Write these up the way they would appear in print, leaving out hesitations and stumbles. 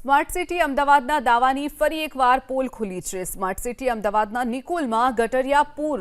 Smart city અમદાવાદના દાવાની ફરી એકવાર પોલ ખુલી છે। સ્માર્ટ સિટી અમદાવાદના નિકોલમાં ગટરિયા પૂર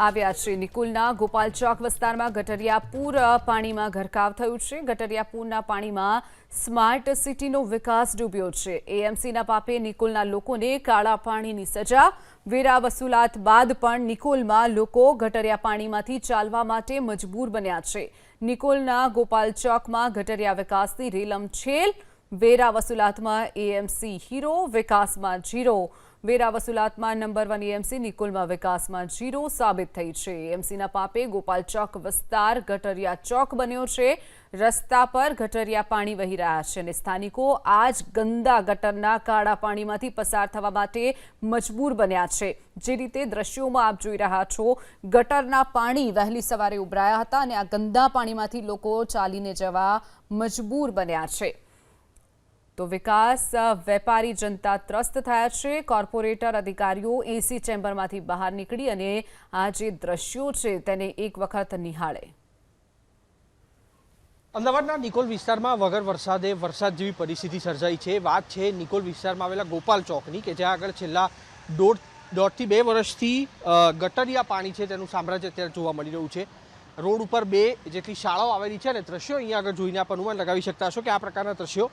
આવ્યા છે। નિકોલના ગોપાલ ચોક વિસ્તારમાં ગટરિયા પૂર પાણીમાં ગરકાવ થયું છે। ગટરિયા પૂરના પાણીમાં સ્માર્ટ સિટીનો વિકાસ ડૂબ્યો છે। એએમસીના પાપે નિકોલના લોકોને કાળા પાણીની સજા। વેરા વસૂલાત બાદ પણ નિકોલમાં લોકો ગટરિયા પાણીમાંથી ચાલવા માટે મજબૂર બન્યા છે। નિકોલના ગોપાલ ચોકમાં ગટરિયા વિકાસની રેલમછેલ। વેરા વસૂલાતમાં એએમસી હીરો, વિકાસમાં ઝીરો। વેરા વસૂલાતમાં નંબર 1 એએમસી, નિકોલમાં વિકાસમાં ઝીરો સાબિત થઈ છે। એએમસીના પાપે ગોપાલ ચોક વિસ્તાર ગટરિયા ચોક બન્યો છે। રસ્તા પર ગટરિયા પાણી વહી રહ્યા છે અને સ્થાનિકો આ જ ગંદા ગટરના કાળા પાણીમાંથી પસાર થવા માટે મજબૂર બન્યા છે। જે રીતે દ્રશ્યોમાં આપ જોઈ રહ્યા છો, ગટરના પાણી વહેલી સવારે ઉભરાયા હતા અને આ ગંદા પાણીમાંથી લોકો ચાલીને જવા મજબૂર બન્યા છે। તો વિકાસ વેપારી જનતા ત્રસ્ત થયા છે। કોર્પોરેટર અધિકારીઓ એસી ચેમ્બરમાંથી બહાર નીકળી અને આ જે દ્રશ્યો છે તેને એક વખત નિહાળે। અમદાવાદના નિકોલ વિસ્તારમાં વગર વરસાદ જેવી પરિસ્થિતિ સર્જાઈ છે। વાત છે નિકોલ વિસ્તારમાં આવેલા ગોપાલ ચોકની, કે જ્યાં આગળ છેલ્લા દોઢથી 2 વર્ષથી ગટરિયા પાણી છે તેનું સામ્રાજ્ય અત્યારે જોવા મળી રહ્યું છે। રોડ ઉપર 2 જેટલી શાળાઓ આવેલી છે અને દ્રશ્યો અહીંયા આગળ જોઈને આપ અનુમાન લગાવી શકતા હશો કે આ પ્રકારના દ્રશ્યો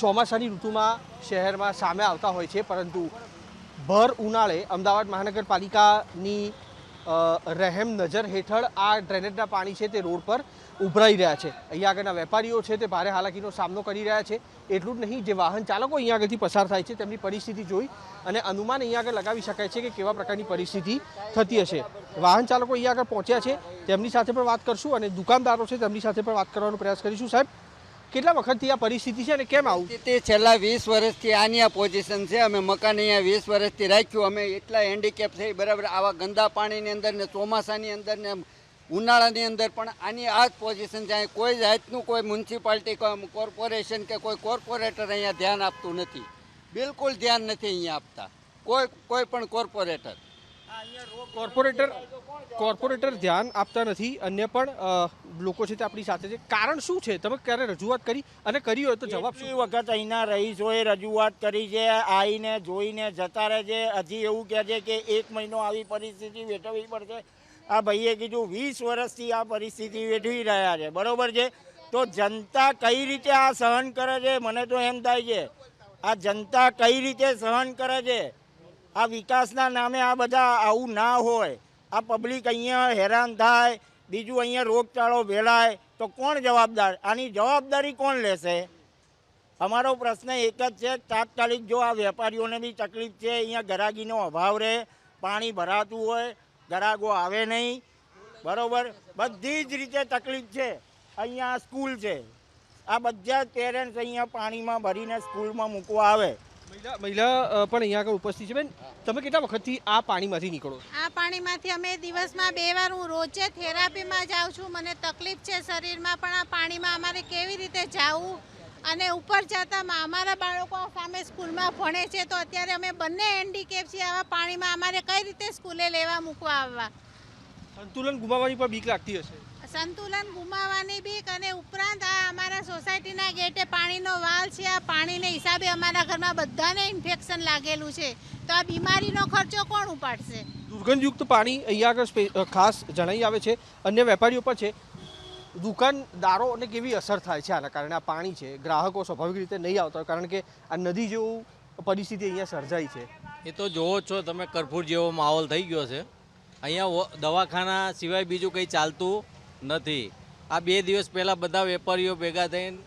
ચોમાસાની ઋતુમાં શહેરમાં સામે આવતા હોય છે, પરંતુ ભર ઉનાળે અમદાવાદ મહાનગરપાલિકાની રહેમ નજર હેઠળ આ ડ્રેનેજના પાણી છે તે રોડ પર ઉભરાઈ રહ્યા છે। અહીંયા આગળના વેપારીઓ છે તે ભારે હાલાકીનો સામનો કરી રહ્યા છે। એટલું જ નહીં, જે વાહન ચાલકો અહીંયા આગળથી પસાર થાય છે તેમની પરિસ્થિતિ જોઈ અને અનુમાન અહીંયા આગળ લગાવી શકાય છે કે કેવા પ્રકારની પરિસ્થિતિ થતી હશે। વાહન ચાલકો અહીંયા આગળ પહોંચ્યા છે, તેમની સાથે પણ વાત કરશું અને દુકાનદારો છે તેમની સાથે પણ વાત કરવાનો પ્રયાસ કરીશું। સાહેબ, કેટલા વખતથી આ પરિસ્થિતિ છે અને કેમ આવું? તે છેલ્લા 20 વર્ષથી આની આ પોઝિશન છે। અમે મકાન અહીંયા 20 વર્ષથી રાખ્યું। અમે એટલા હેન્ડીકેપ થઈ, બરાબર, આવા ગંદા પાણીની અંદર ને ચોમાસાની અંદર ને ઉનાળાની અંદર પણ આની આ જ પોઝિશન છે। કોઈ જાતનું કોઈ મ્યુનિસિપાલિટી, કોર્પોરેશન કે કોઈ કોર્પોરેટર અહીંયા ધ્યાન આપતું નથી, બિલકુલ ધ્યાન નથી અહીંયા આપતા કોઈ પણ કોર્પોરેટર। કોર્પોરેટર ધ્યાન આપતા નથી, અન્ય પણ લોકો છે તે આપણી સાથે છે। કારણ શું છે? તમે ક્યારે રજૂઆત કરી અને કરી હોય તો જવાબ શું? વખત અહીંના રહીશોએ રજૂઆત કરી છે, આવીને જોઈને જતા રહે છે। હજી એવું કહે છે કે 1 મહિનો આવી પરિસ્થિતિ વેઠવવી પડશે। આ ભાઈએ કીધું 20 વર્ષથી આ પરિસ્થિતિ વેઠવી રહ્યા છે, બરોબર છે। તો જનતા કઈ રીતે આ સહન કરે છે? મને તો એમ થાય છે આ જનતા કઈ રીતે સહન કરે છે? આ વિકાસના નામે આ બધા આવું ના હોય, આ પબ્લિક અહીંયા હેરાન થાય, બીજું અહીંયા રોગચાળો ફેલાય તો કોણ જવાબદાર? આની જવાબદારી કોણ લેશે? અમારો પ્રશ્ન એક જ છે, તાત્કાલિક જો આ વેપારીઓને બી તકલીફ છે, અહીંયા ગરાગીનો અભાવ રહે, પાણી ભરાતું હોય, ગરાગો આવે નહીં, બરાબર, બધી જ રીતે તકલીફ છે। અહીંયા સ્કૂલ છે, આ બધા જ પેરેન્ટ્સ અહીંયા પાણીમાં ભરીને સ્કૂલમાં મૂકવા આવે। મહિલા પણ અહીંયા આગળ ઉપસ્થિત છે। બેન, તમે કેટલા વખતથી આ પાણીમાંથી નીકળો? આ પાણીમાંથી અમે દિવસમાં 2 વાર, હું રોજે થેરાપીમાં જાઉં છું। મને તકલીફ છે શરીરમાં, પણ આ પાણીમાં અમારે કેવી રીતે જવું? અને ઉપર જતાં અમારા બાળકો સામે સ્કૂલમાં ભણે છે, તો અત્યારે અમે બંને હેન્ડીકેપ છીએ। આવા પાણીમાં અમારે કઈ રીતે સ્કૂલે લેવા મૂકવા આવવા? સંતુલન ગુમાવવાની પણ બીક લાગતી હશે? સંતુલન ગુમાવવાની બીક, અને ઉપરાંત આ અમારા સોસાયટીના ગેટે પાણીનો વાલ છે। આ પાણીને હિસાબે અમારા ઘરમાં બધાને ઇન્ફેક્શન લાગેલું છે, તો આ બીમારીનો ખર્ચો કોણ ઉપાડશે? દુર્ગંધયુક્ત પાણી અહીંયા આગળ ખાસ જણાઈ આવે છે। અન્ય વેપારીઓ પણ છે, દુકાનદારોને કેવી અસર થાય છે આના કારણે? આ પાણી છે, ગ્રાહકો સ્વાભાવિક રીતે નહીં આવતા હોય કારણ કે આ નદી જેવું પરિસ્થિતિ અહીંયા સર્જાઈ છે। એ તો જોવો છો તમે, કરફ્યુ જેવો માહોલ થઈ ગયો છે। અહીંયા દવાખાના સિવાય બીજું કંઈ ચાલતું નથી। આ 2 દિવસ પહેલાં બધા વેપારીઓ ભેગા થઈને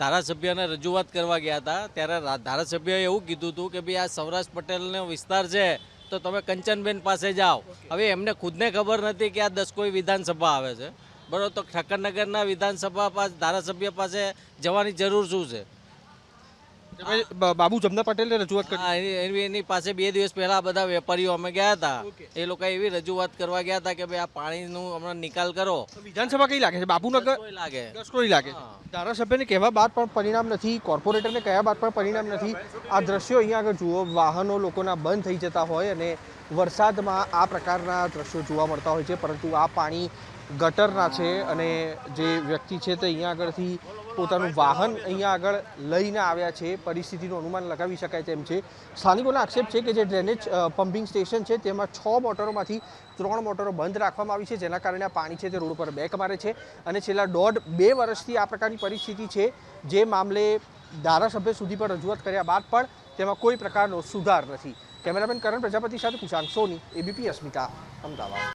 ધારાસભ્યને રજૂઆત કરવા ગયા હતા, ત્યારે ધારાસભ્યએ એવું કીધું હતું કે ભાઈ આ સૌરાષ્ટ્ર પટેલનો વિસ્તાર છે તો તમે કંચનબેન પાસે જાઓ। હવે એમને ખુદને ખબર નથી કે આ 10 કોઈ વિધાનસભા આવે છે, બરાબર, તો ઠક્કરનગરના વિધાનસભા પાસે ધારાસભ્ય પાસે જવાની જરૂર શું છે? બાબુ જમના પટેલે રજૂઆત કરી? એની પાસે 2 દિવસ પહેલા બધા વેપારીઓ અમે ગયા હતા, એ લોકો એવી રજૂઆત કરવા ગયા હતા કે ભાઈ આ પાણીનું હમણાં નિકાલ કરો। વિધાનસભા કઈ લાગે છે? બાબુનગર લાગે, દસકોઈ લાગે। ધારાસભ્યને કહેવા બાદ પણ પરિણામ નથી, કોર્પોરેટરને કહ્યા બાદ પણ પરિણામ નથી। આ દ્રશ્યો અહીંયા આગળ જુઓ, વાહનો લોકોના બંધ થઈ જતા હોય અને વરસાદમાં આ પ્રકારના દ્રશ્યો જોવા મળતા હોય છે, પરંતુ આ પાણી ગટરના છે અને જે વ્યક્તિ છે તે અહીંયા આગળથી પોતાનું વાહન અહીંયા આગળ લઈને આવ્યા છે. પરિસ્થિતિનું અનુમાન લગાવી શકાય તેમ છે. સ્થાનિકોનો આક્ષેપ છે કે જે ડ્રેનેજ પમ્પિંગ સ્ટેશન છે તેમાં 6 મોટરોમાંથી 3 મોટરો બંધ રાખવામાં આવી છે, જેના કારણે આ પાણી છે તે રોડ પર બેક મારે છે અને છેલ્લા 1.5-2 વર્ષથી આ પ્રકારની પરિસ્થિતિ છે, જે મામલે ધારાસભ્ય સુધી પર રજૂઆત કર્યા બાદ પણ તેમાં કોઈ પ્રકારનો સુધાર નથી. કેમેરામેન કરણ પ્રજાપતિ સાથે કુશાંક સોની, એબીપી અસ્મિતા, અમદાવાદ.